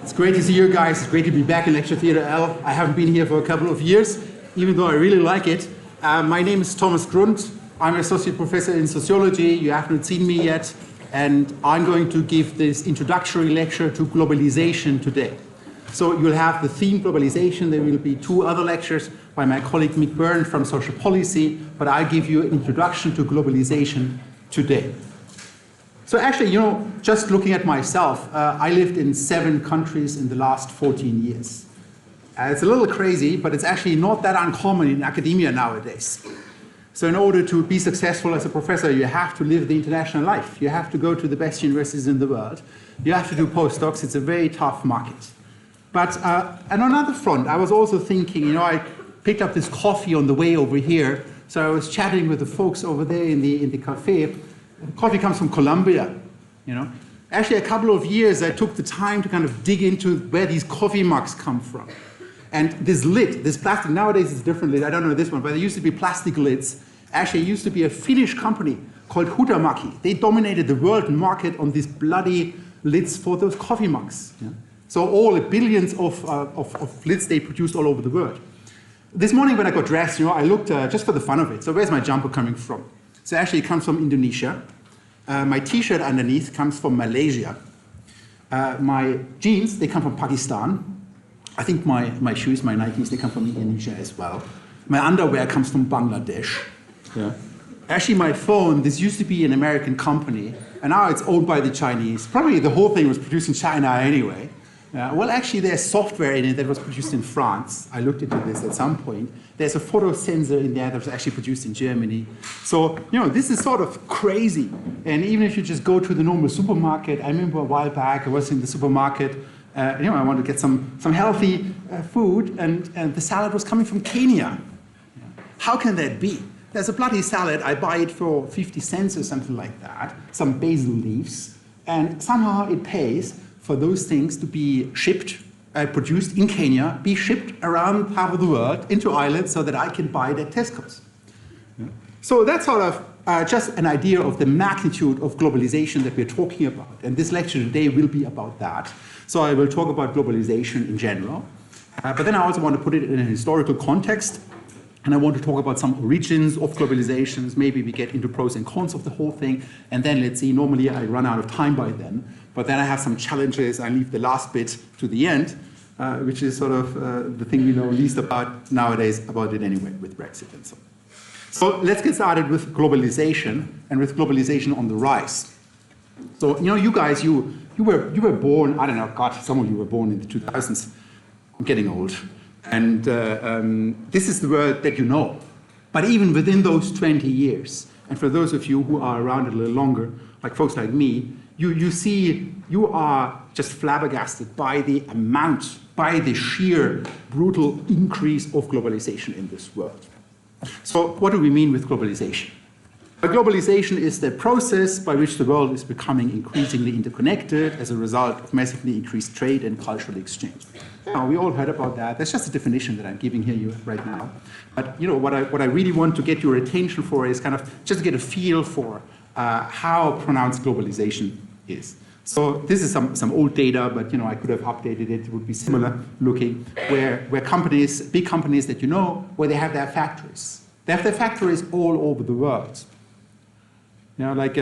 It's great to see you guys. It's great to be back in Lecture Theatre L. I haven't been here for a couple of years, even though I really like it. My name is Thomas Grund. I'm an associate professor in sociology. You haven't seen me yet. And I'm going to give this introductory lecture to globalization today. So you'll have the theme globalization. There will be two other lectures by my colleague Mick Byrne from social policy, but I'll give you an introduction to globalization today. So actually, just looking at myself, I lived in 7 countries in the last 14 years. It's a little crazy, but it's actually not that uncommon in academia nowadays. So in order to be successful as a professor, you have to live the international life. You have to go to the best universities in the world. You have to do postdocs. It's a very tough market. But and on another front, I was also thinking, I picked up this coffee on the way over here. So I was chatting with the folks over there in the cafe. Coffee comes from Colombia, Actually, a couple of years, I took the time to kind of dig into where these coffee mugs come from. And this lid, this plastic, nowadays it's a different lid, I don't know this one, but there used to be plastic lids. Actually, it used to be a Finnish company called Huhtamaki. They dominated the world market on these bloody lids for those coffee mugs. Yeah? So all the billions of lids they produced all over the world. This morning when I got dressed, I looked just for the fun of it. So where's my jumper coming from? So actually it comes from Indonesia. My t-shirt underneath comes from Malaysia. My jeans, they come from Pakistan. I think my shoes, my Nikes, they come from Indonesia as well. My underwear comes from Bangladesh. Yeah. Actually, my phone, this used to be an American company, and now it's owned by the Chinese. Probably the whole thing was produced in China anyway. Well, actually, there's software in it that was produced in France. I looked into this at some point. There's a photo sensor in there that was actually produced in Germany. So, this is sort of crazy. And even if you just go to the normal supermarket, I remember a while back, I was in the supermarket, I wanted to get some healthy food, and the salad was coming from Kenya. How can that be? There's a bloody salad, I buy it for 50 cents or something like that, some basil leaves, and somehow it pays for those things to be shipped, produced in Kenya, be shipped around half of the world into Ireland so that I can buy it at Tesco's. Yeah. So that's sort of just an idea of the magnitude of globalization that we're talking about. And this lecture today will be about that. So I will talk about globalization in general. But then I also want to put it in a historical context. And I want to talk about some origins of globalizations. Maybe we get into pros and cons of the whole thing. And then let's see, normally I run out of time by then. But then I have some challenges. I leave the last bit to the end, which is sort of the thing we know least about nowadays, about it anyway, with Brexit and so on. So let's get started with globalization, and with globalization on the rise. So, you guys, you were born, I don't know, God, some of you were born in the 2000s. I'm getting old. And this is the world that you know. But even within those 20 years, and for those of you who are around a little longer, like folks like me, you are just flabbergasted by the amount, by the sheer brutal increase of globalization in this world. So what do we mean with globalization? Globalization is the process by which the world is becoming increasingly interconnected as a result of massively increased trade and cultural exchange. Now, we all heard about that. That's just a definition that I'm giving here you right now. But what I really want to get your attention for is kind of just to get a feel for how pronounced globalization is. So this is some old data, but I could have updated it. It would be similar looking, where companies, big companies that where they have their factories. They have their factories all over the world. Like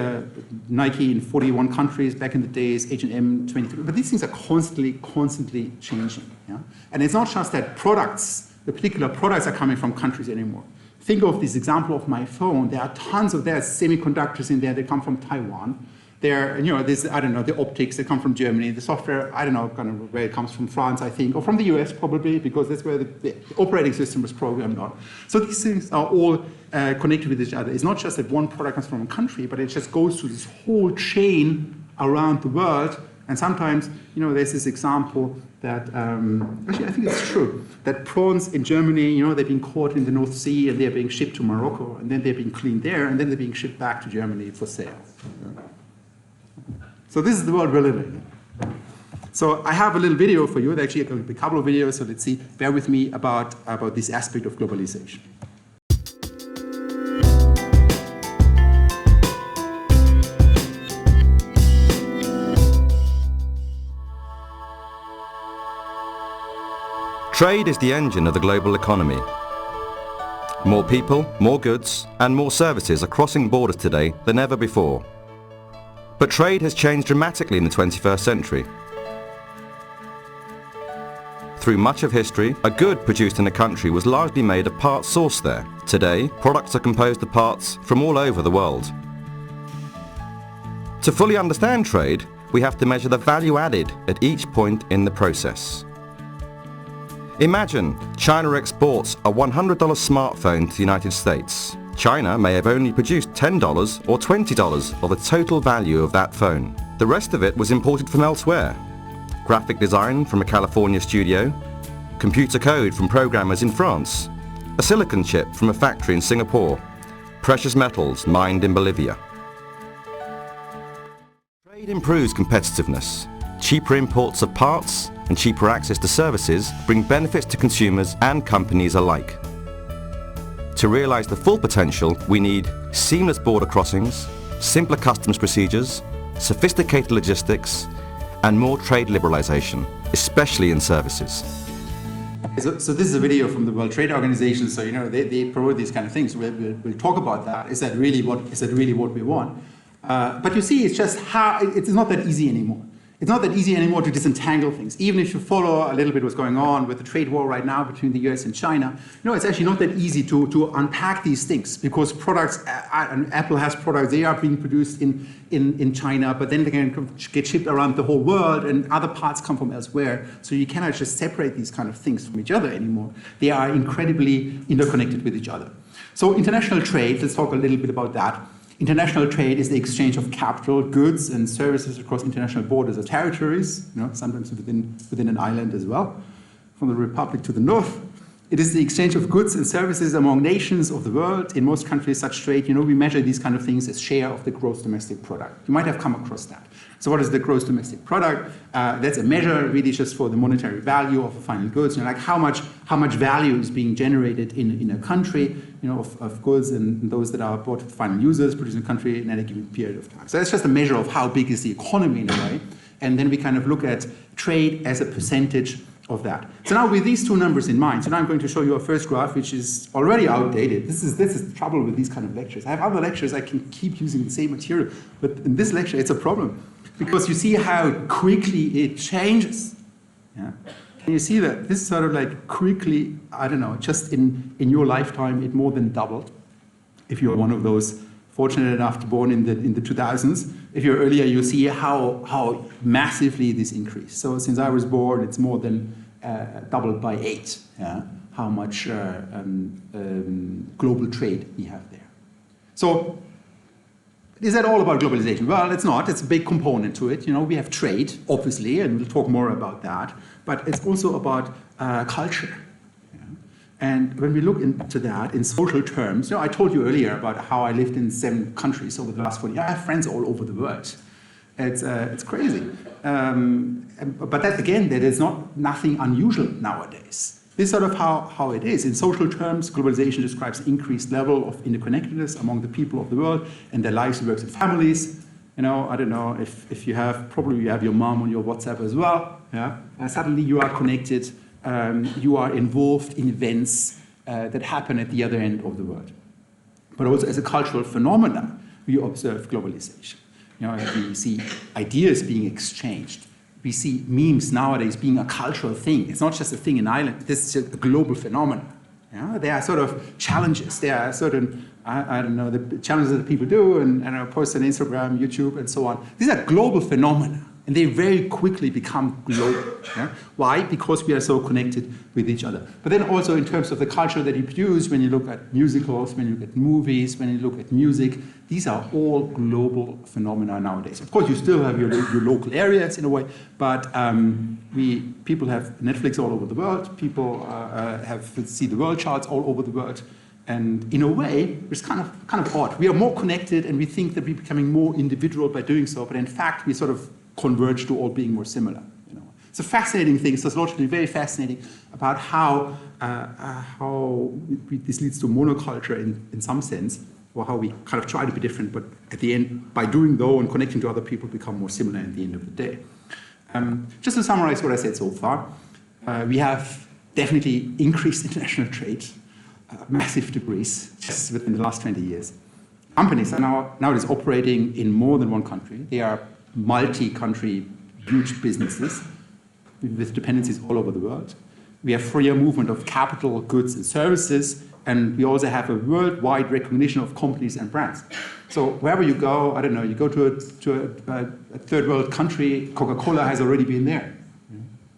Nike in 41 countries back in the days, H&M 23. But these things are constantly changing. Yeah? And it's not just that the particular products are coming from countries anymore. Think of this example of my phone. There are semiconductors in there that come from Taiwan. There, the optics that come from Germany. The software, I don't know kind of where it comes from, France, I think, or from the US probably, because that's where the operating system was programmed on. So these things are all connected with each other. It's not just that one product comes from a country, but it just goes through this whole chain around the world. And sometimes, there's this example that, actually I think it's true, that prawns in Germany, they're being caught in the North Sea and they're being shipped to Morocco, and then they're being cleaned there, and then they're being shipped back to Germany for sale. So this is the world we're living in. So I have a little video for you. Actually, a couple of videos, so let's see. Bear with me about this aspect of globalization. Trade is the engine of the global economy. More people, more goods, and more services are crossing borders today than ever before. But trade has changed dramatically in the 21st century. Through much of history, a good produced in a country was largely made of parts sourced there. Today, products are composed of parts from all over the world. To fully understand trade, we have to measure the value added at each point in the process. Imagine China exports a $100 smartphone to the United States. China may have only produced $10 or $20 of the total value of that phone. The rest of it was imported from elsewhere. Graphic design from a California studio, computer code from programmers in France, a silicon chip from a factory in Singapore, precious metals mined in Bolivia. Trade improves competitiveness. Cheaper imports of parts and cheaper access to services bring benefits to consumers and companies alike. To realize the full potential, we need seamless border crossings, simpler customs procedures, sophisticated logistics, and more trade liberalization, especially in services. So this is a video from the World Trade Organization. So they promote these kind of things. We'll talk about that. Is that really what we want? But you see, it's not that easy anymore. It's not that easy anymore to disentangle things. Even if you follow a little bit what's going on with the trade war right now between the US and China, it's actually not that easy to unpack these things, because products, and Apple has products, they are being produced in China, but then they can get shipped around the whole world and other parts come from elsewhere. So you cannot just separate these kind of things from each other anymore. They are incredibly interconnected with each other. So international trade, let's talk a little bit about that. International trade is the exchange of capital, goods, and services across international borders or territories, sometimes within an island as well, from the Republic to the north. It is the exchange of goods and services among nations of the world. In most countries, such trade, we measure these kind of things as share of the gross domestic product. You might have come across that. So what is the gross domestic product? That's a measure really just for the monetary value of the final goods. Like how much value is being generated in a country, of goods and those that are bought to final users, produced in a country in any given period of time. So that's just a measure of how big is the economy in a way. And then we kind of look at trade as a percentage of that. So now with these two numbers in mind, so now I'm going to show you a first graph which is already outdated. This is the trouble with these kind of lectures. I have other lectures I can keep using the same material, but in this lecture it's a problem because you see how quickly it changes. Yeah? And you see that this is sort of like quickly, I don't know, just in your lifetime it more than doubled. If you're one of those fortunate enough to born in the 2000s, if you're earlier, you see how massively this increased. So since I was born, it's more than doubled by 8. Yeah? How much global trade we have there. So is that all about globalization? Well, it's not. It's a big component to it. We have trade, obviously, and we'll talk more about that. But it's also about culture. And when we look into that in social terms, I told you earlier about how I lived in 7 countries over the last 40 years. I have friends all over the world. It's crazy. But that, again, that is nothing unusual nowadays. This is sort of how it is. In social terms, globalization describes an increased level of interconnectedness among the people of the world and their lives, works, and families. I don't know if you have, probably you have your mom on your WhatsApp as well. Yeah? Suddenly you are connected. You are involved in events that happen at the other end of the world. But also as a cultural phenomenon, we observe globalization. We see ideas being exchanged. We see memes nowadays being a cultural thing. It's not just a thing in Ireland. This is a global phenomenon. There are sort of challenges. There are certain, I don't know, the challenges that people do and post on Instagram, YouTube, and so on. These are global phenomena. And they very quickly become global. Yeah? Why? Because we are so connected with each other. But then also in terms of the culture that you produce, when you look at musicals, when you look at movies, when you look at music, these are all global phenomena nowadays. Of course, you still have your local areas in a way, but people have Netflix all over the world. People see the world charts all over the world. And in a way, it's kind of odd. We are more connected and we think that we're becoming more individual by doing so, but in fact, we sort of converge to all being more similar. It's a fascinating thing, sociologically very fascinating, about how this leads to monoculture in some sense, or how we kind of try to be different, but at the end, by doing though and connecting to other people, become more similar at the end of the day. Just to summarize what I said so far, we have definitely increased international trade, massive degrees, just within the last 20 years. Companies are nowadays operating in more than one country. They are multi-country, huge businesses with dependencies all over the world. We have freer movement of capital, goods, and services, and we also have a worldwide recognition of companies and brands. So wherever you go, I don't know, you go to a third world country, Coca-Cola has already been there.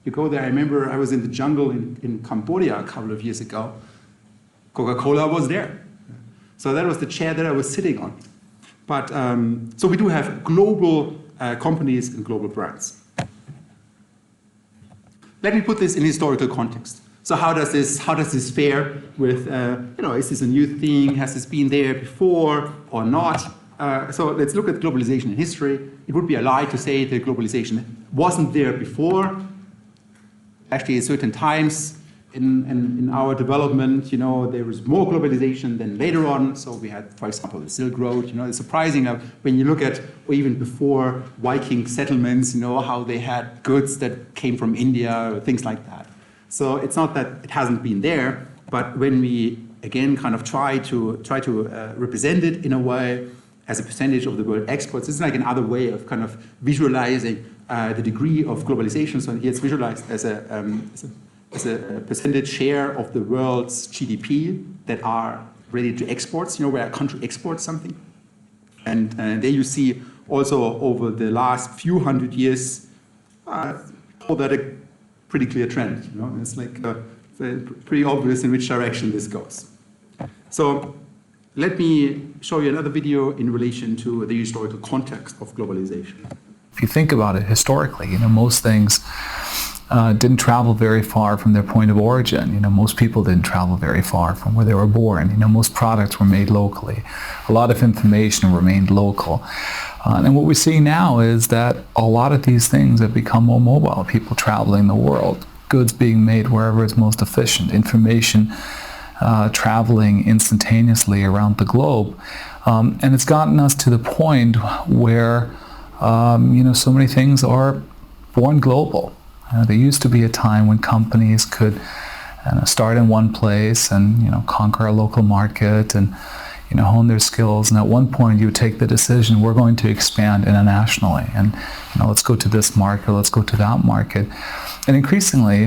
You go there, I remember I was in the jungle in Cambodia a couple of years ago. Coca-Cola was there. So that was the chair that I was sitting on. But so we do have global companies and global brands. Let me put this in historical context. So how does this fare with, is this a new thing? Has this been there before or not? So let's look at globalization in history. It would be a lie to say that globalization wasn't there before. Actually, at certain times in our development, there was more globalization than later on. So we had, for example, the Silk Road. It's surprising when you look at, or even before Viking settlements, how they had goods that came from India or things like that. So it's not that it hasn't been there, but when we again kind of try to represent it in a way as a percentage of the world exports, it's like another way of kind of visualizing the degree of globalization. So here it's visualized as a percentage share of the world's GDP that are related to exports, where a country exports something. And there you see also over the last few hundred years, all that a pretty clear trend. It's like pretty obvious in which direction this goes. So let me show you another video in relation to the historical context of globalization. If you think about it historically, most things didn't travel very far from their point of origin. Most people didn't travel very far from where they were born. Most products were made locally. A lot of information remained local. And what we're seeing now is that a lot of these things have become more mobile. People traveling the world, goods being made wherever it's most efficient, information traveling instantaneously around the globe. And it's gotten us to the point where so many things are born global. There used to be a time when companies could start in one place and conquer a local market and hone their skills. And at one point, you would take the decision: we're going to expand internationally, and let's go to this market, let's go to that market. And increasingly,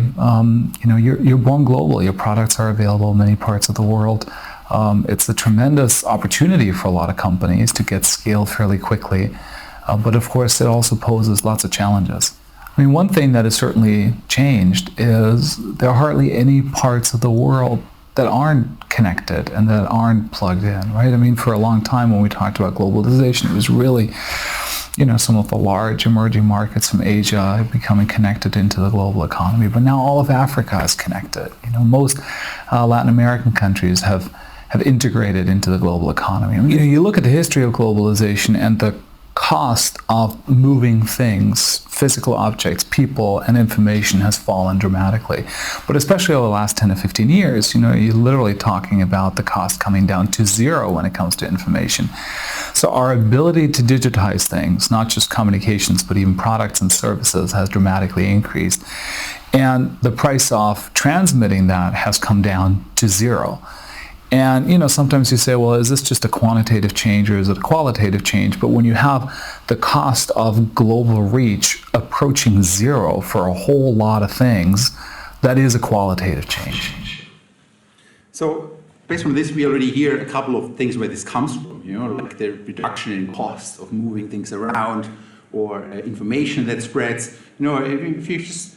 you're born global. Your products are available in many parts of the world. It's a tremendous opportunity for a lot of companies to get scale fairly quickly. But of course, it also poses lots of challenges. One thing that has certainly changed is there are hardly any parts of the world that aren't connected and that aren't plugged in, right? For a long time when we talked about globalization, it was really, some of the large emerging markets from Asia becoming connected into the global economy. But now all of Africa is connected. Most Latin American countries have integrated into the global economy. You look at the history of globalization and the cost of moving things, physical objects, people, and information has fallen dramatically. But especially over the last 10 to 15 years, you're literally talking about the cost coming down to zero when it comes to information. So our ability to digitize things, not just communications, but even products and services, has dramatically increased. And the price of transmitting that has come down to zero. And sometimes you say, well, is this just a quantitative change or is it a qualitative change? But when you have the cost of global reach approaching zero for a whole lot of things, that is a qualitative change. So based on this, we already hear a couple of things where this comes from, like the reduction in cost of moving things around or information that spreads. If you just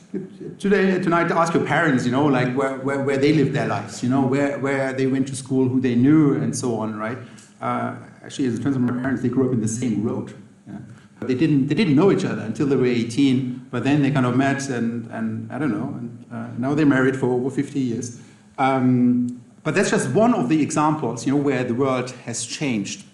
tonight ask your parents, like where they lived their lives, where they went to school, who they knew, and so on, right? Actually, in terms of my parents, they grew up in the same road. Yeah? But they didn't know each other until they were 18. But then they kind of met, and I don't know, and now they're married for over 50 years. But that's just one of the examples, where the world has changed.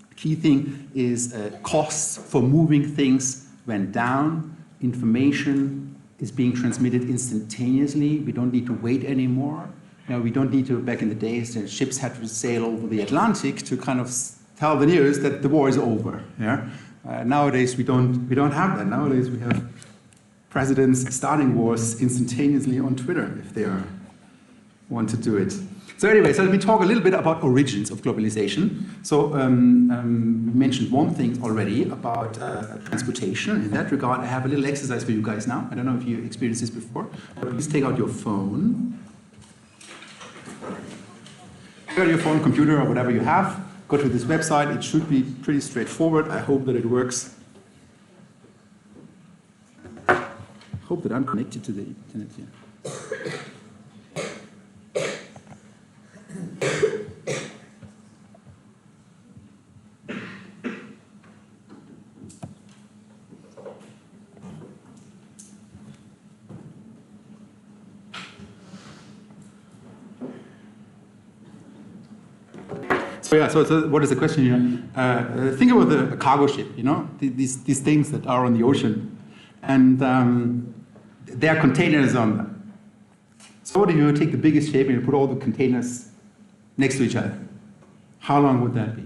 The key thing is costs for moving things went down. Information is being transmitted instantaneously. We don't need to wait anymore. We don't need to, back in the days, the ships had to sail over the Atlantic to kind of tell the news that the war is over. Yeah? Nowadays, we don't have that. Nowadays, we have presidents starting wars instantaneously on Twitter if they are want to do it. So anyway, so let me talk a little bit about origins of globalization. So we mentioned one thing already about transportation. In that regard, I have a little exercise for you guys now. I don't know if you experienced this before, but please take out your phone. Take out your phone, computer, or whatever you have. Go to this website. It should be pretty straightforward. I hope that it works. I hope that I'm connected to the internet here. So what is the question here? Think about the cargo ship, you know, these things that are on the ocean, and there are containers on them. So what if you take the biggest ship and you put all the containers next to each other? How long would that be?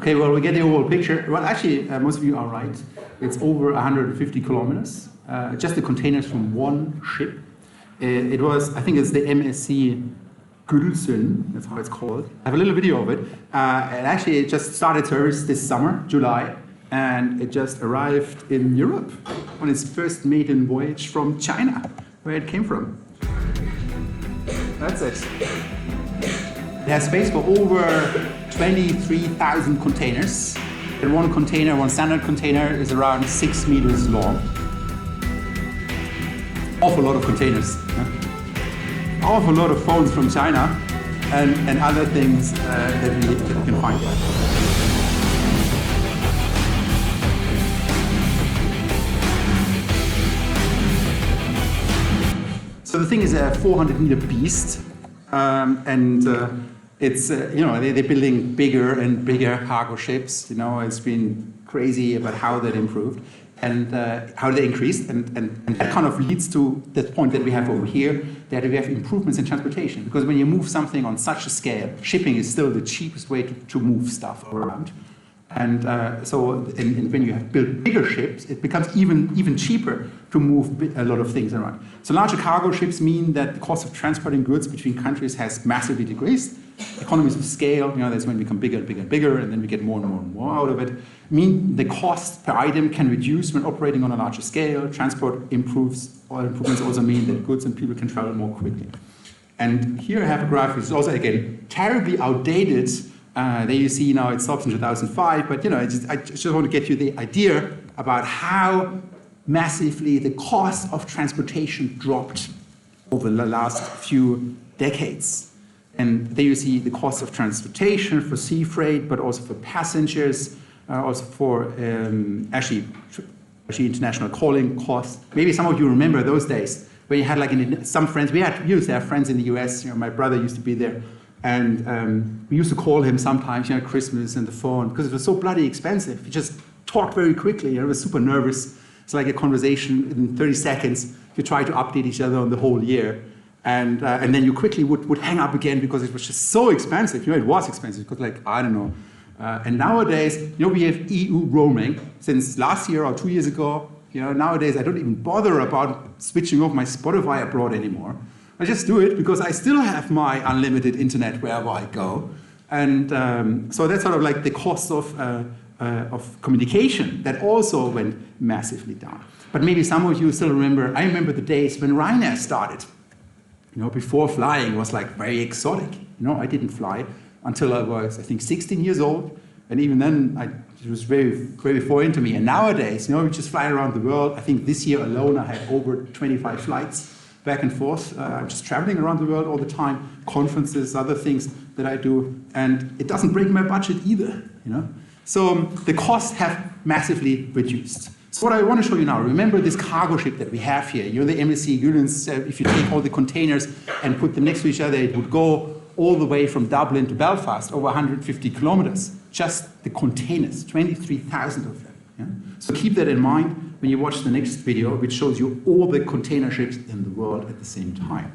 Okay, well, we get the overall picture. Well, actually, most of you are right. It's over 150 kilometers, just the containers from one ship. It was, I think it's the MSC Grund, that's how it's called. I have a little video of it. And actually, it just started service this summer, July, and it just arrived in Europe on its first maiden voyage from China, where it came from. That's it. It has space for over 23,000 containers. And one container, one standard container, is around 6 meters long. Awful lot of containers. Awful lot of phones from China and other things that we can find. So the thing is a 400-meter beast, it's, you know, they're building bigger and bigger cargo ships. You know, it's been crazy about how that improved and how they increased. And that kind of leads to the point that we have over here, that we have improvements in transportation. Because when you move something on such a scale, shipping is still the cheapest way to move stuff around. And when you have built bigger ships, it becomes even cheaper to move a lot of things around. So larger cargo ships mean that the cost of transporting goods between countries has massively decreased. Economies of scale, you know, that's when we become bigger and bigger and bigger, and then we get more and more and more out of it. Mean the cost per item can reduce when operating on a larger scale. Transport improves, or improvements also mean that goods and people can travel more quickly. And here I have a graph which is also, again, terribly outdated. There you see now it stops in 2005, but you know, I just want to get you the idea about how massively the cost of transportation dropped over the last few decades. And there you see the cost of transportation for sea freight, but also for passengers, also for actually international calling costs. Maybe some of you remember those days where you had like some friends. We used to have friends in the US. You know, my brother used to be there. And we used to call him sometimes, you know, at Christmas and the phone, because it was so bloody expensive. He just talked very quickly. You know, he was super nervous. It's like a conversation in 30 seconds. You try to update each other on the whole year. And then you quickly would hang up again because it was just so expensive. You know, it was expensive because, like, I don't know. And nowadays, you know, we have EU roaming since last year or 2 years ago. You know, nowadays I don't even bother about switching off my Spotify abroad anymore. I just do it because I still have my unlimited internet wherever I go. And so that's sort of like the cost of communication that also went massively down. But maybe some of you still remember, I remember the days when Ryanair started. You know, before flying was like very exotic. You know, I didn't fly until I was, I think, 16 years old. And even then, it was very, very foreign to me. And nowadays, you know, we just fly around the world. I think this year alone, I had over 25 flights back and forth. I'm just traveling around the world all the time, conferences, other things that I do. And it doesn't break my budget either, you know. So the costs have massively reduced. So what I want to show you now, remember this cargo ship that we have here. You know, the MSC Grund, if you take all the containers and put them next to each other, it would go all the way from Dublin to Belfast, over 150 kilometers. Just the containers, 23,000 of them. Yeah? So keep that in mind. when you watch the next video, which shows you all the container ships in the world at the same time.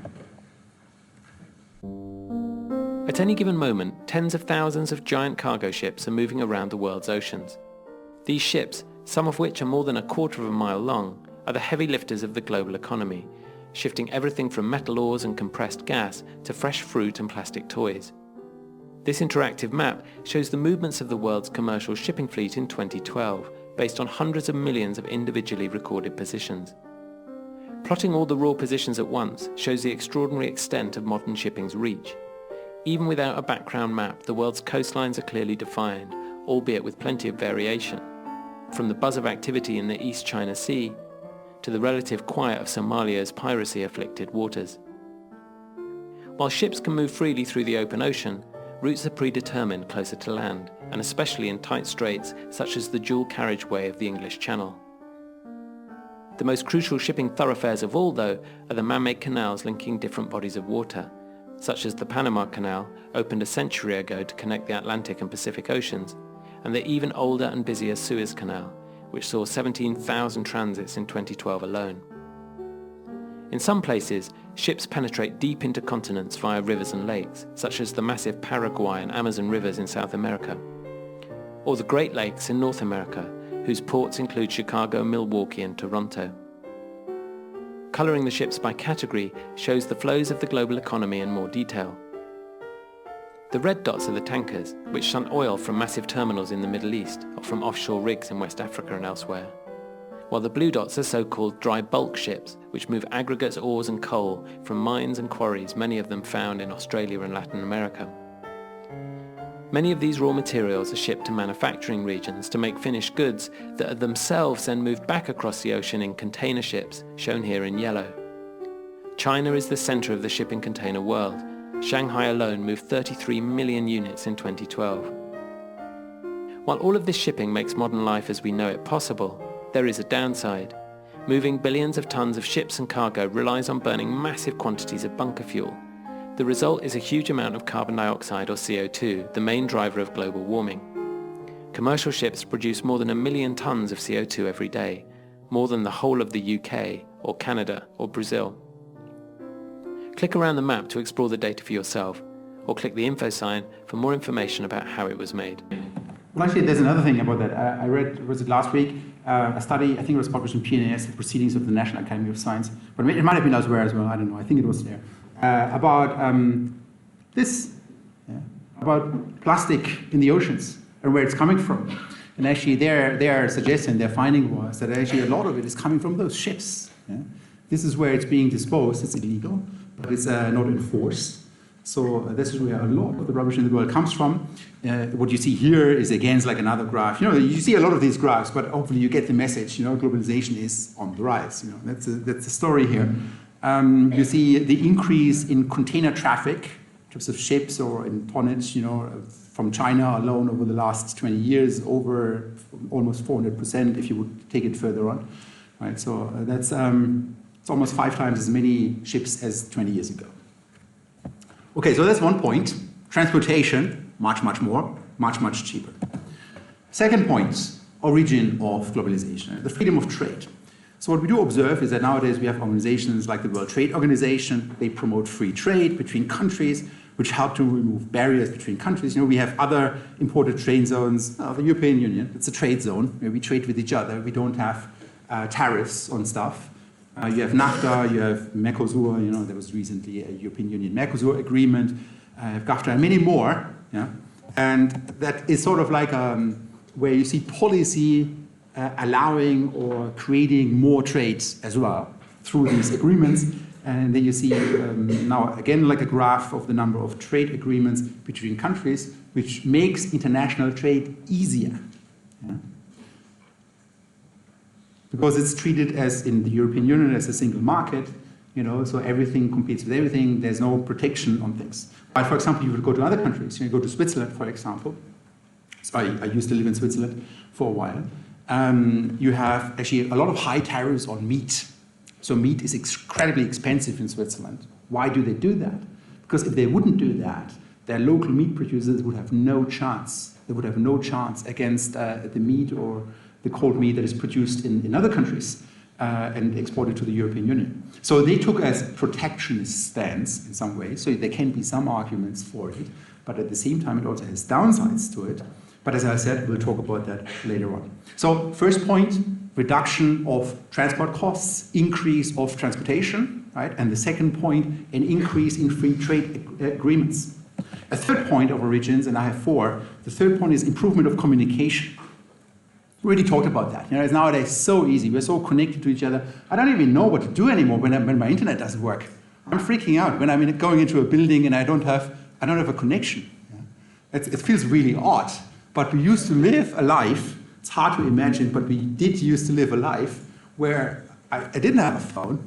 At any given moment, tens of thousands of giant cargo ships are moving around the world's oceans. These ships, some of which are more than a quarter of a mile long, are the heavy lifters of the global economy, shifting everything from metal ores and compressed gas to fresh fruit and plastic toys. This interactive map shows the movements of the world's commercial shipping fleet in 2012, based on hundreds of millions of individually recorded positions. Plotting all the raw positions at once shows the extraordinary extent of modern shipping's reach. Even without a background map, the world's coastlines are clearly defined, albeit with plenty of variation, from the buzz of activity in the East China Sea to the relative quiet of Somalia's piracy-afflicted waters. While ships can move freely through the open ocean, routes are predetermined closer to land, and especially in tight straits such as the dual carriageway of the English Channel. The most crucial shipping thoroughfares of all, though, are the man-made canals linking different bodies of water, such as the Panama Canal, opened a century ago to connect the Atlantic and Pacific Oceans, and the even older and busier Suez Canal, which saw 17,000 transits in 2012 alone. In some places, ships penetrate deep into continents via rivers and lakes, such as the massive Paraguay and Amazon rivers in South America, or the Great Lakes in North America, whose ports include Chicago, Milwaukee, and Toronto. Colouring the ships by category shows the flows of the global economy in more detail. The red dots are the tankers, which shunt oil from massive terminals in the Middle East or from offshore rigs in West Africa and elsewhere, while the blue dots are so-called dry bulk ships, which move aggregates, ores and coal from mines and quarries, many of them found in Australia and Latin America. Many of these raw materials are shipped to manufacturing regions to make finished goods that are themselves then moved back across the ocean in container ships, shown here in yellow. China is the centre of the shipping container world. Shanghai alone moved 33 million units in 2012. While all of this shipping makes modern life as we know it possible, there is a downside. Moving billions of tons of ships and cargo relies on burning massive quantities of bunker fuel. The result is a huge amount of carbon dioxide or CO2, the main driver of global warming. Commercial ships produce more than 1 million tons of CO2 every day, more than the whole of the UK or Canada or Brazil. Click around the map to explore the data for yourself, or click the info sign for more information about how it was made. Well, actually, there's another thing about that. I read, was it last week, a study, I think it was published in PNAS, the Proceedings of the National Academy of Science, but it might have been elsewhere as well, I don't know, I think it was there, about about plastic in the oceans and where it's coming from. And actually their suggestion, their finding was that actually a lot of it is coming from those ships. Yeah? This is where it's being disposed, it's illegal, but it's not enforced. So this is where a lot of the rubbish in the world comes from. What you see here is again like another graph. You know, you see a lot of these graphs, but hopefully you get the message. You know, globalization is on the rise. You know, that's the story here. You see the increase in container traffic in terms of ships or in tonnage. You know, from China alone over the last 20 years, over almost 400% if you would take it further on. Right. So that's it's almost 5 times as many ships as 20 years ago. Okay, so that's one point. Transportation, much more, much cheaper. Second point, origin of globalization, the freedom of trade. So what we do observe is that nowadays we have organizations like the World Trade Organization. They promote free trade between countries, which help to remove barriers between countries. You know, we have other imported trade zones. The European Union, it's a trade zone where we trade with each other. We don't have tariffs on stuff. You have NAFTA, you have Mercosur, you know, there was recently a European Union Mercosur agreement, you have GAFTA and many more, yeah? And that is sort of like where you see policy allowing or creating more trade as well through these agreements. And then you see now again like a graph of the number of trade agreements between countries, which makes international trade easier. Yeah? Because it's treated as in the European Union as a single market, you know, so everything competes with everything. There's no protection on things. But for example, you would go to other countries. You go to Switzerland, for example. So I used to live in Switzerland for a while. You have actually a lot of high tariffs on meat. So meat is incredibly expensive in Switzerland. Why do they do that? Because if they wouldn't do that, their local meat producers would have no chance. They would have no chance against the meat or the cold meat that is produced in other countries and exported to the European Union. So they took a protectionist stance in some ways, so there can be some arguments for it, but at the same time it also has downsides to it. But as I said, we'll talk about that later on. So first point, reduction of transport costs, increase of transportation, right? And the second point, an increase in free trade agreements. A third point of origins, and I have four, the third point is improvement of communication. We already talked about that. It's nowadays so easy. We're so connected to each other. I don't even know what to do anymore when my internet doesn't work. I'm freaking out when I'm going into a building and I don't have a connection. It feels really odd. But we used to live a life, it's hard to imagine, but we did used to live a life where I didn't have a phone.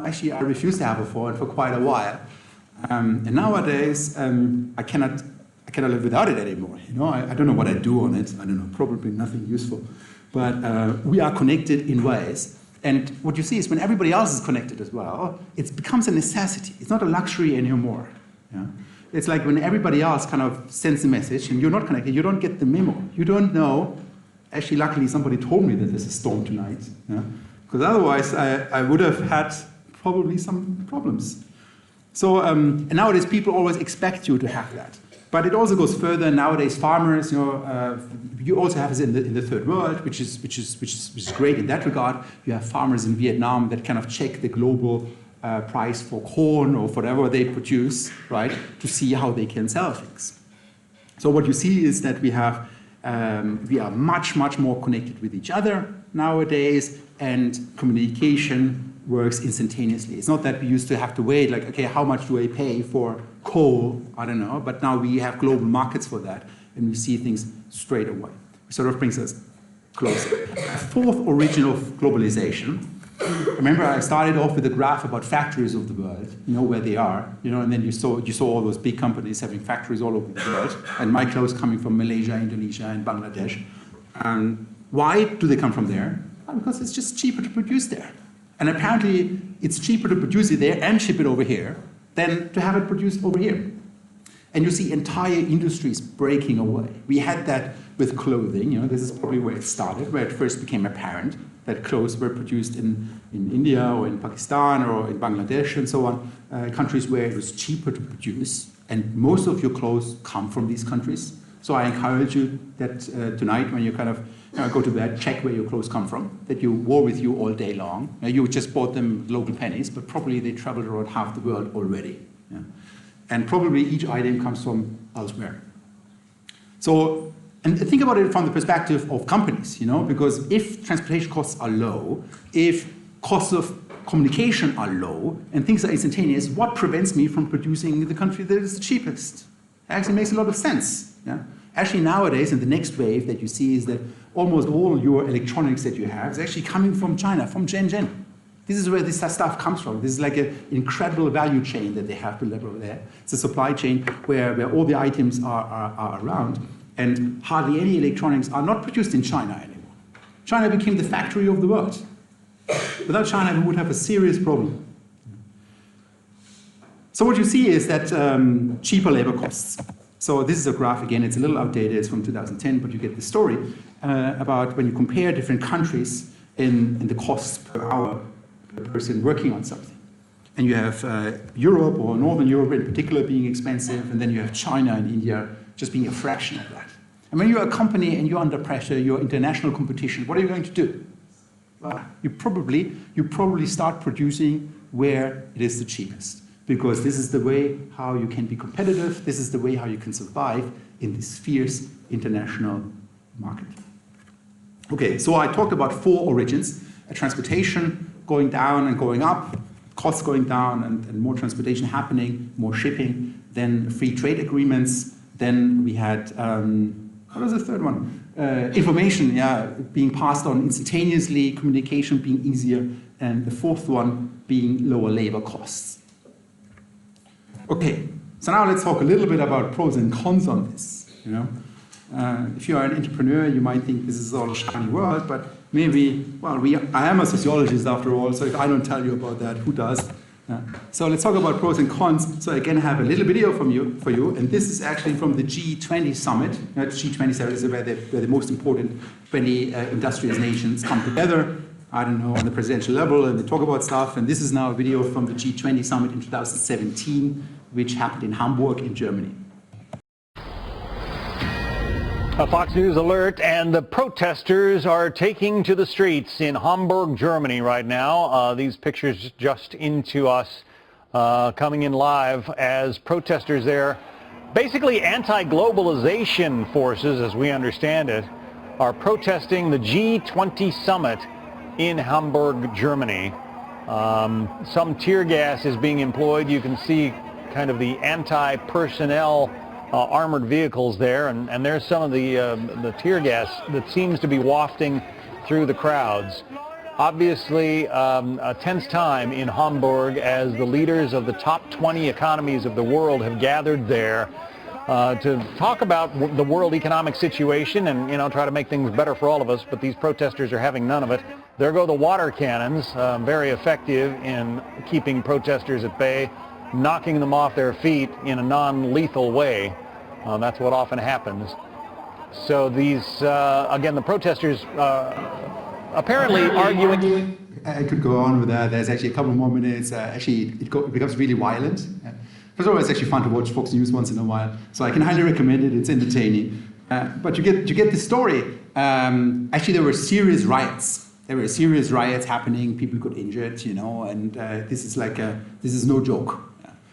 Actually, I refused to have a phone for quite a while. And nowadays, I cannot live without it anymore. I don't know what I do on it. I don't know, probably nothing useful. But we are connected in ways. And what you see is when everybody else is connected as well, it becomes a necessity. It's not a luxury anymore. It's like when everybody else kind of sends a message and you're not connected, you don't get the memo. You don't know. Actually, luckily, somebody told me that there's a storm tonight. Because otherwise, I would have had probably some problems. So, and nowadays, people always expect you to have that. But it also goes further. Nowadays, farmers, you also have this in the third world, which is great in that regard. You have farmers in Vietnam that kind of check the global price for corn or whatever they produce, right, to see how they can sell things. So what you see is that we are much more connected with each other nowadays, and communication works instantaneously. It's not that we used to have to wait, like, okay, how much do I pay for coal? I don't know, but now we have global markets for that, and we see things straight away. It sort of brings us closer. Fourth origin of globalization. Remember, I started off with a graph about factories of the world, where they are, and then you saw all those big companies having factories all over the world, and my clothes coming from Malaysia, Indonesia, and Bangladesh. Why do they come from there? Because it's just cheaper to produce there. And apparently, it's cheaper to produce it there and ship it over here than to have it produced over here. And you see entire industries breaking away. We had that with clothing. This is probably where it started, where it first became apparent that clothes were produced in India or in Pakistan or in Bangladesh and so on, countries where it was cheaper to produce. And most of your clothes come from these countries. So I encourage you that tonight, when you kind of go to bed, check where your clothes come from, that you wore with you all day long. You just bought them local pennies, but probably they traveled around half the world already. And probably each item comes from elsewhere. So, and think about it from the perspective of companies, because if transportation costs are low, if costs of communication are low, and things are instantaneous, what prevents me from producing the country that is the cheapest? It actually makes a lot of sense. Actually, nowadays, in the next wave that you see is that almost all your electronics that you have is actually coming from China, from Shenzhen. This is where this stuff comes from. This is like an incredible value chain that they have built over there. It's a supply chain where all the items are around, and hardly any electronics are not produced in China anymore. China became the factory of the world. Without China, we would have a serious problem. So what you see is that cheaper labor costs. So this is a graph, again, it's a little outdated, it's from 2010, but you get the story about when you compare different countries in the costs per hour per person working on something. And you have Europe, or Northern Europe in particular, being expensive, and then you have China and India just being a fraction of that. And when you're a company and you're under pressure, you're international competition, what are you going to do? Well, you probably start producing where it is the cheapest, because this is the way how you can be competitive, this is the way how you can survive in this fierce international market. Okay, so I talked about four origins: transportation going down and going up, costs going down and more transportation happening, more shipping, then free trade agreements, then we had, what was the third one? Information, being passed on instantaneously, communication being easier, and the fourth one being lower labor costs. Okay, so now let's talk a little bit about pros and cons on this. If you are an entrepreneur, you might think this is all a shiny world, but maybe, I am a sociologist after all, so if I don't tell you about that, who does? So let's talk about pros and cons. So again, I have a little video for you, and this is actually from the G20 summit. G20 summit is where the most important 20 industrious nations come together, I don't know, on the presidential level, and they talk about stuff. And this is now a video from the G20 summit in 2017, which happened in Hamburg in Germany. A Fox News alert, and the protesters are taking to the streets in Hamburg, Germany right now. These pictures just into us, coming in live as protesters there, basically anti-globalization forces, as we understand it, are protesting the G20 summit in Hamburg, Germany. Some tear gas is being employed. You can see kind of the anti-personnel armored vehicles there, and there's some of the tear gas that seems to be wafting through the crowds. Obviously, a tense time in Hamburg as the leaders of the top 20 economies of the world have gathered there to talk about the world economic situation and, try to make things better for all of us, but these protesters are having none of it. There go the water cannons, very effective in keeping protesters at bay, knocking them off their feet in a non-lethal way. That's what often happens. So these, again, the protesters apparently arguing. I could go on with that. There's actually a couple more minutes. It becomes really violent. First of all, it's actually fun to watch Fox News once in a while. So I can highly recommend it. It's entertaining. But you get the story. Actually, there were serious riots. There were serious riots happening. People got injured, and this is no joke.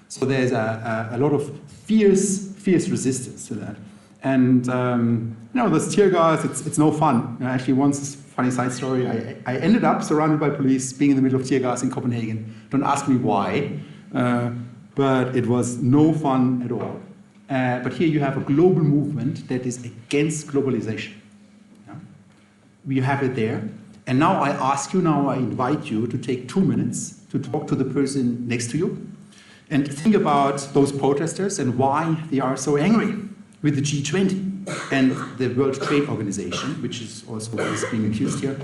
So there's a lot of fierce resistance to that. And, those tear gas, it's no fun. Actually, once, funny side story, I ended up surrounded by police being in the middle of tear gas in Copenhagen. Don't ask me why, but it was no fun at all. But here you have a global movement that is against globalization. We have it there. And now I invite you to take 2 minutes to talk to the person next to you and think about those protesters and why they are so angry with the G20 and the World Trade Organization, which is also what is being accused here,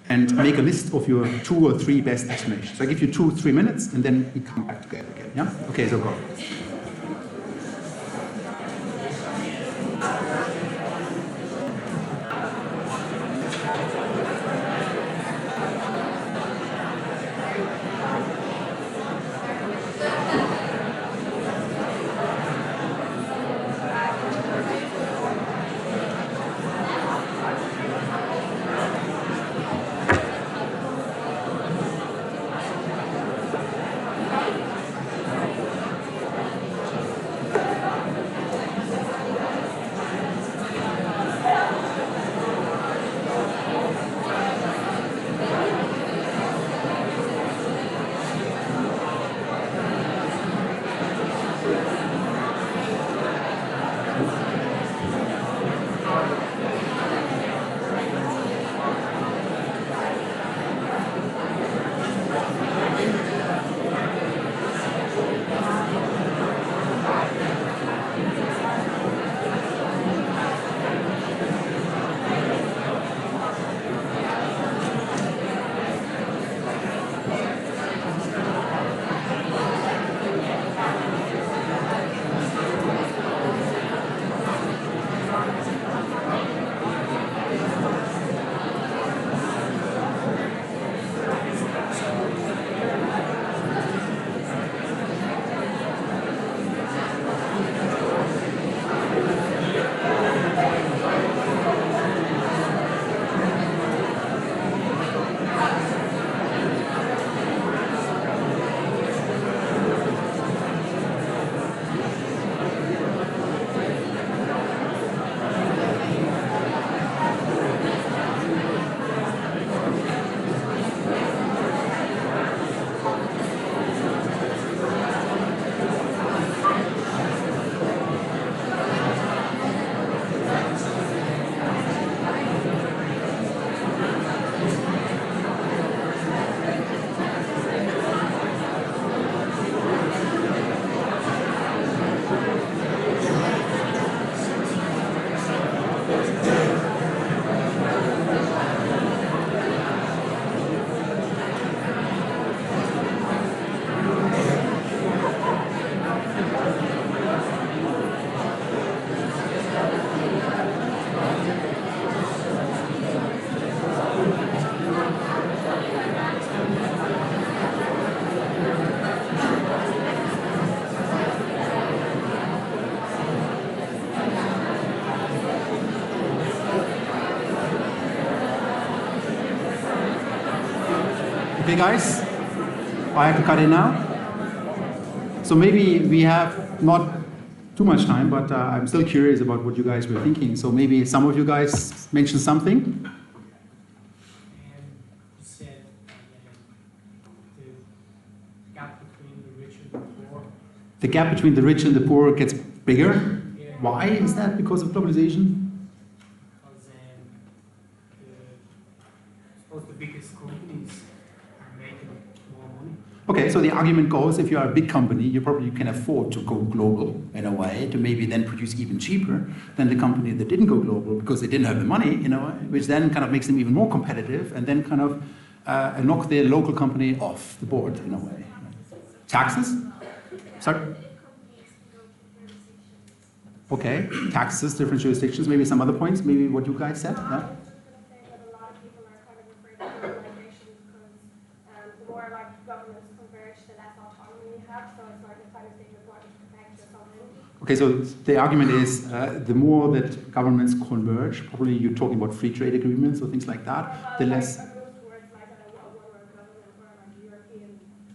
and make a list of your 2 or 3 best explanations. So I give you 2 or 3 minutes, and then we come back together again. Yeah? Okay, so go. Okay, guys, I have to cut in now. So maybe we have not too much time, but I'm still curious about what you guys were thinking. So maybe some of you guys mentioned something. You said the gap between the rich and the poor. The gap between the rich and the poor gets bigger. Yeah. Why is that? Because of globalization? Because I suppose the biggest companies are making more money. Okay, so the argument goes, if you are a big company, you probably can afford to go global in a way, to maybe then produce even cheaper than the company that didn't go global because they didn't have the money, you know, which then kind of makes them even more competitive and then kind of knock the local company off the board in a way. Taxes? Sorry? Okay, taxes, different jurisdictions, maybe some other points, maybe what you guys said? Yeah? Okay, so the argument is the more that governments converge, probably you're talking about free trade agreements or things like that, the less.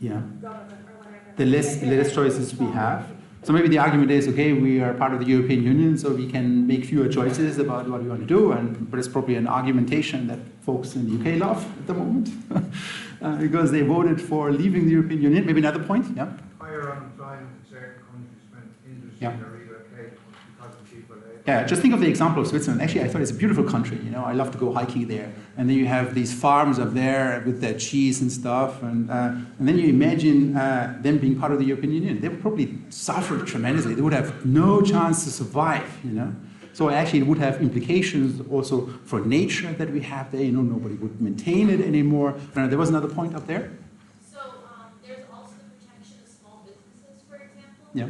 Yeah. The less choices we have. So maybe the argument is, okay, we are part of the European Union, so we can make fewer choices about what we want to do, but it's probably an argumentation that folks in the UK love at the moment, because they voted for leaving the European Union. Maybe another point, yeah? Higher unemployment in certain countries when industries Yeah. are relocated because of people. Yeah, just think of the example of Switzerland. Actually, I thought it's a beautiful country. You know, I love to go hiking there. And then you have these farms up there with their cheese and stuff. And then you imagine them being part of the European Union. They would probably suffer tremendously. They would have no chance to survive, you know. So actually it would have implications also for nature that we have there. You know, nobody would maintain it anymore. There was another point up there. So there's also the protection of small businesses, for example. Yeah.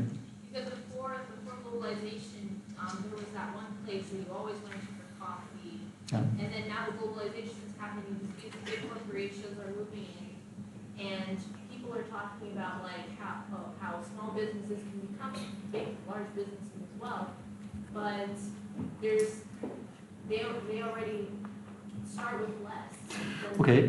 Because before globalization, there was that one place where you always went to for coffee. Yeah. And then now the globalization is happening, these big corporations are moving in, and people are talking about like how small businesses can become big, large businesses as well. But they already start with less. Okay,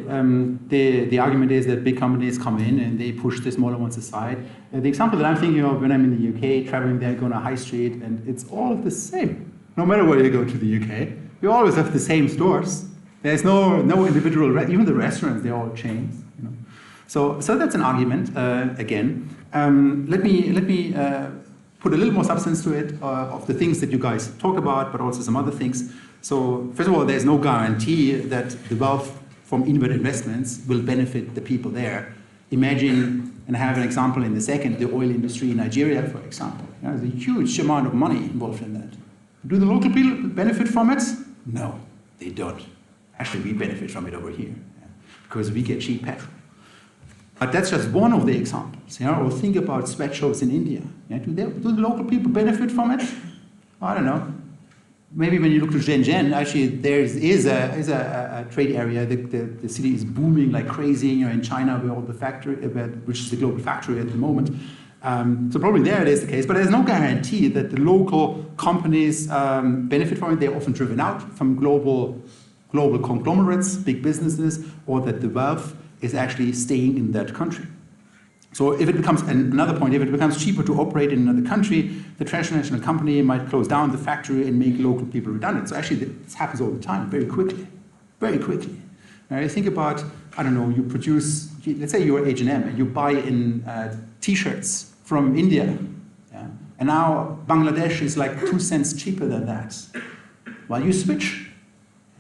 the argument is that big companies come in and they push the smaller ones aside. The example that I'm thinking of when I'm in the UK, traveling there, going to high street, and it's all the same. No matter where you go to the UK, you always have the same stores. There's no individual, even the restaurants, they're all chains. You know? So that's an argument, again. Let me put a little more substance to it of the things that you guys talked about, but also some other things. So first of all, there's no guarantee that the wealth from inward investments will benefit the people there. Imagine, and I have an example in a second, the oil industry in Nigeria, for example. You know, there's a huge amount of money involved in that. Do the local people benefit from it? No, they don't. Actually, we benefit from it over here, because we get cheap petrol. But that's just one of the examples. You know? Or think about sweatshops in India. Yeah? Do the local people benefit from it? I don't know. Maybe when you look to Shenzhen, actually there is a trade area. The city is booming like crazy. You know, in China, where all the factory, which is the global factory at the moment. So probably there it is the case. But there's no guarantee that the local companies benefit from it. They're often driven out from global conglomerates, big businesses, or that the wealth is actually staying in that country. So if it becomes, another point, if it becomes cheaper to operate in another country, the transnational company might close down the factory and make local people redundant. So actually this happens all the time, very quickly, very quickly. Now you think about, I don't know, you produce, let's say you're H&M and you buy in t-shirts from India. Yeah? And now Bangladesh is like 2 cents cheaper than that. Well, you switch.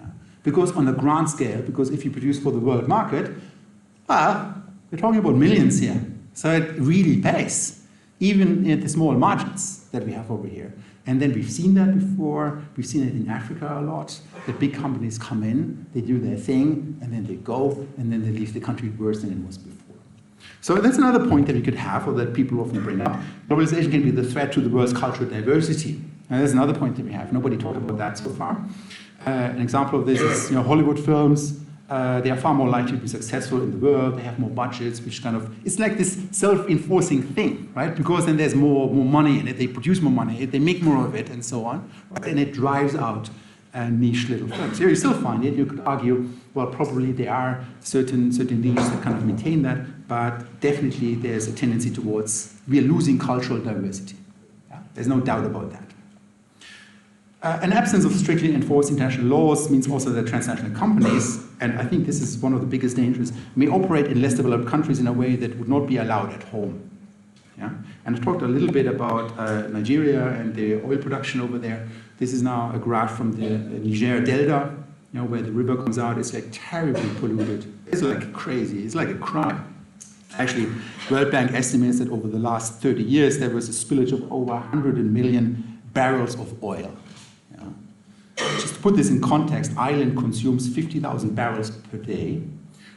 Yeah? Because on a grand scale, because if you produce for the world market, well, we're talking about millions here. So it really pays, even at the small margins that we have over here. And then we've seen that before. We've seen it in Africa a lot. The big companies come in, they do their thing, and then they go, and then they leave the country worse than it was before. So that's another point that we could have, or that people often bring up. Globalization can be the threat to the world's cultural diversity. And that's another point that we have. Nobody talked about that so far. An example of this is, Hollywood films. They are far more likely to be successful in the world. They have more budgets, which kind of, it's like this self-enforcing thing, right? Because then there's more money in it. They produce more money, they make more of it, and so on. Right? And it drives out niche little firms. Here you still find it. You could argue, well, probably there are certain niches that kind of maintain that, but definitely there's a tendency towards we are losing cultural diversity. Yeah? There's no doubt about that. An absence of strictly enforced international laws means also that transnational companies, and I think this is one of the biggest dangers, may operate in less developed countries in a way that would not be allowed at home. Yeah? And I talked a little bit about Nigeria and the oil production over there. This is now a graph from the Niger Delta, where the river comes out. It's like terribly polluted. It's like crazy. It's like a crime. Actually, World Bank estimates that over the last 30 years, there was a spillage of over 100 million barrels of oil. Just to put this in context, Ireland consumes 50,000 barrels per day.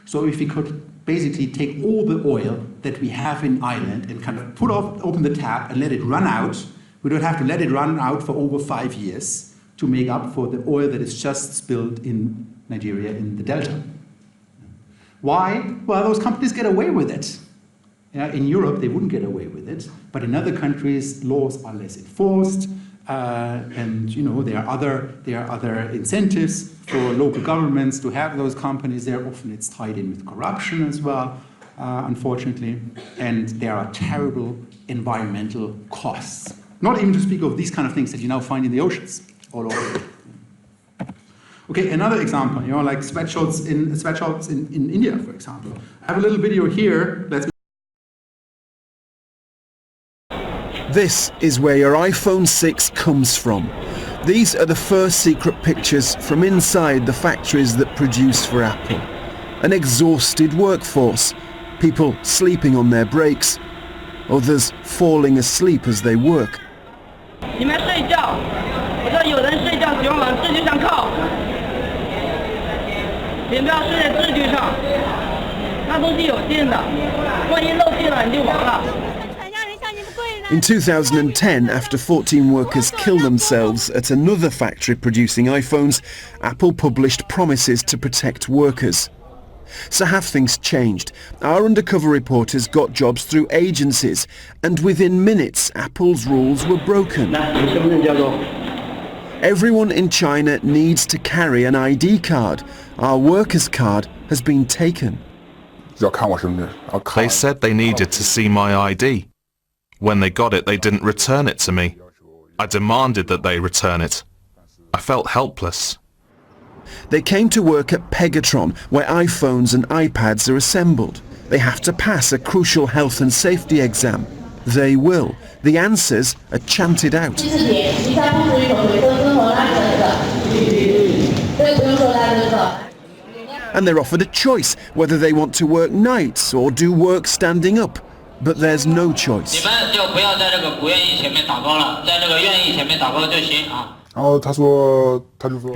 So if we could basically take all the oil that we have in Ireland and kind of open the tap and let it run out, we don't have to let it run out for over 5 years to make up for the oil that is just spilled in Nigeria in the Delta. Why? Well, those companies get away with it. In Europe, they wouldn't get away with it, but in other countries, laws are less enforced. And there are other incentives for local governments to have those companies there. Often it's tied in with corruption as well, unfortunately. And there are terrible environmental costs. Not even to speak of these kind of things that you now find in the oceans all over. Okay, another example, like sweatshops in India, for example. I have a little video here. This is where your iPhone 6 comes from. These are the first secret pictures from inside the factories that produce for Apple. An exhausted workforce, people sleeping on their breaks, others falling asleep as they work. In 2010, after 14 workers killed themselves at another factory producing iPhones, Apple published promises to protect workers. So have things changed? Our undercover reporters got jobs through agencies, and within minutes Apple's rules were broken. Everyone in China needs to carry an ID card. Our workers' card has been taken. They said they needed to see my ID. When they got it, they didn't return it to me. I demanded that they return it. I felt helpless. They came to work at Pegatron, where iPhones and iPads are assembled. They have to pass a crucial health and safety exam. They will. The answers are chanted out. And they're offered a choice whether they want to work nights or do work standing up. But there's no choice. He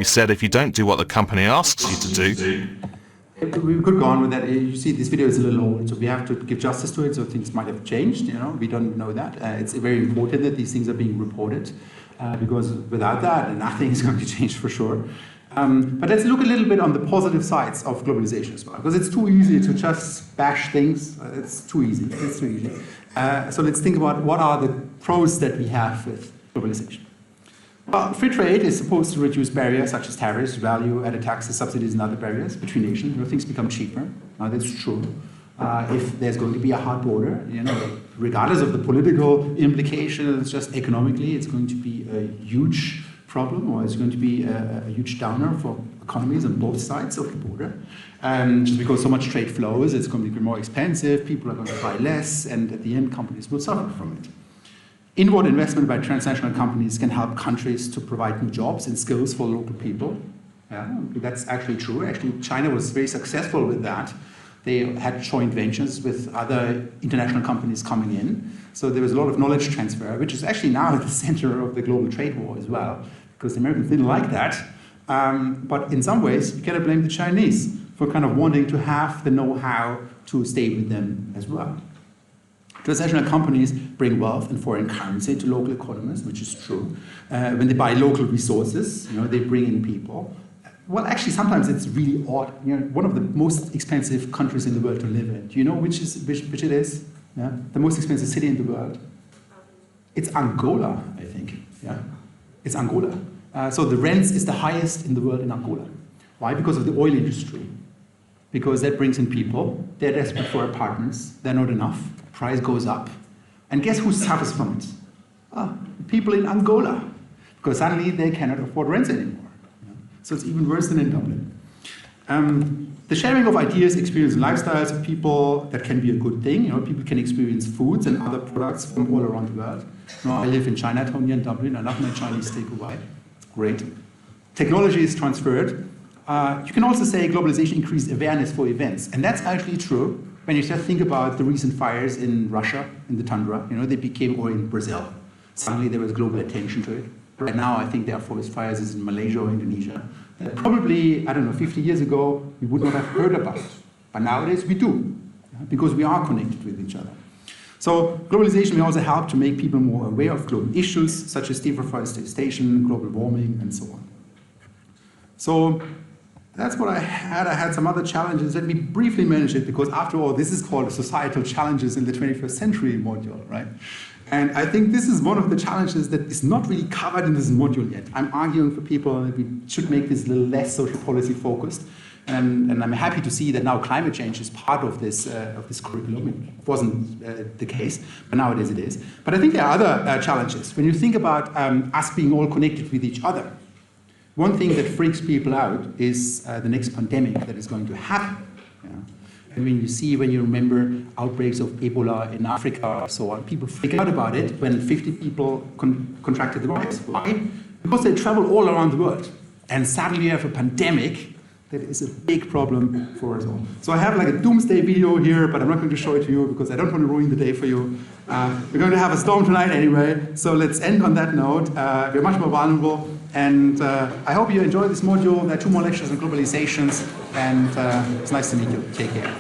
said if you don't do what the company asks you to do. We could go on with that. You see, this video is a little old, so we have to give justice to it, so things might have changed, we don't know that. It's very important that these things are being reported, because without that, nothing is going to change for sure. But let's look a little bit on the positive sides of globalization as well, because it's too easy to just bash things. It's too easy. So let's think about what are the pros that we have with globalization. Well, free trade is supposed to reduce barriers such as tariffs, value-added taxes, subsidies, and other barriers between nations. Things become cheaper. That's true. If there's going to be a hard border, regardless of the political implications, just economically, it's going to be a huge problem, or it's going to be a huge downer for economies on both sides of the border. Just because so much trade flows, it's going to be more expensive, people are going to buy less, and at the end, companies will suffer from it. Inward investment by transnational companies can help countries to provide new jobs and skills for local people. That's actually true. Actually, China was very successful with that. They had joint ventures with other international companies coming in. So there was a lot of knowledge transfer, which is actually now at the center of the global trade war as well, because the Americans didn't like that. But in some ways, you cannot blame the Chinese for kind of wanting to have the know-how to stay with them as well. Transnational companies bring wealth and foreign currency to local economies, which is true. When they buy local resources, they bring in people. Well, actually, sometimes it's really odd. One of the most expensive countries in the world to live in. Do you know which it is? Yeah? The most expensive city in the world? It's Angola, I think. Yeah, it's Angola. So the rents is the highest in the world in Angola. Why? Because of the oil industry. Because that brings in people, they're desperate for apartments, they're not enough, price goes up. And guess who suffers from it? People in Angola. Because suddenly they cannot afford rents anymore. So it's even worse than in Dublin. The sharing of ideas, experience, and lifestyles of people, that can be a good thing. People can experience foods and other products from all around the world. I live in Chinatown here in Dublin. I love my Chinese takeaway. It's great. Technology is transferred. You can also say globalization increased awareness for events. And that's actually true when you just think about the recent fires in Russia, in the tundra. They became, or in Brazil. Suddenly there was global attention to it. Right now, I think there are forest fires in Malaysia or Indonesia. Probably, 50 years ago, we would not have heard about it. But nowadays we do, because we are connected with each other. So globalization will also help to make people more aware of global issues, such as deforestation, global warming, and so on. So that's what I had. I had some other challenges. Let me briefly mention it, because after all, this is called Societal Challenges in the 21st Century module, right? And I think this is one of the challenges that is not really covered in this module yet. I'm arguing for people that we should make this a little less social policy focused. And I'm happy to see that now climate change is part of this curriculum. It wasn't the case, but nowadays it is. But I think there are other challenges. When you think about us being all connected with each other, one thing that freaks people out is the next pandemic that is going to happen. And when you remember outbreaks of Ebola in Africa or so on, people freak out about it when 50 people contracted the virus. Why? Because they travel all around the world. And suddenly you have a pandemic that is a big problem for us all. So I have like a doomsday video here, but I'm not going to show it to you because I don't want to ruin the day for you. We're going to have a storm tonight anyway, so let's end on that note. We're much more vulnerable, and I hope you enjoy this module. There are 2 more lectures on globalizations, and it's nice to meet you. Take care.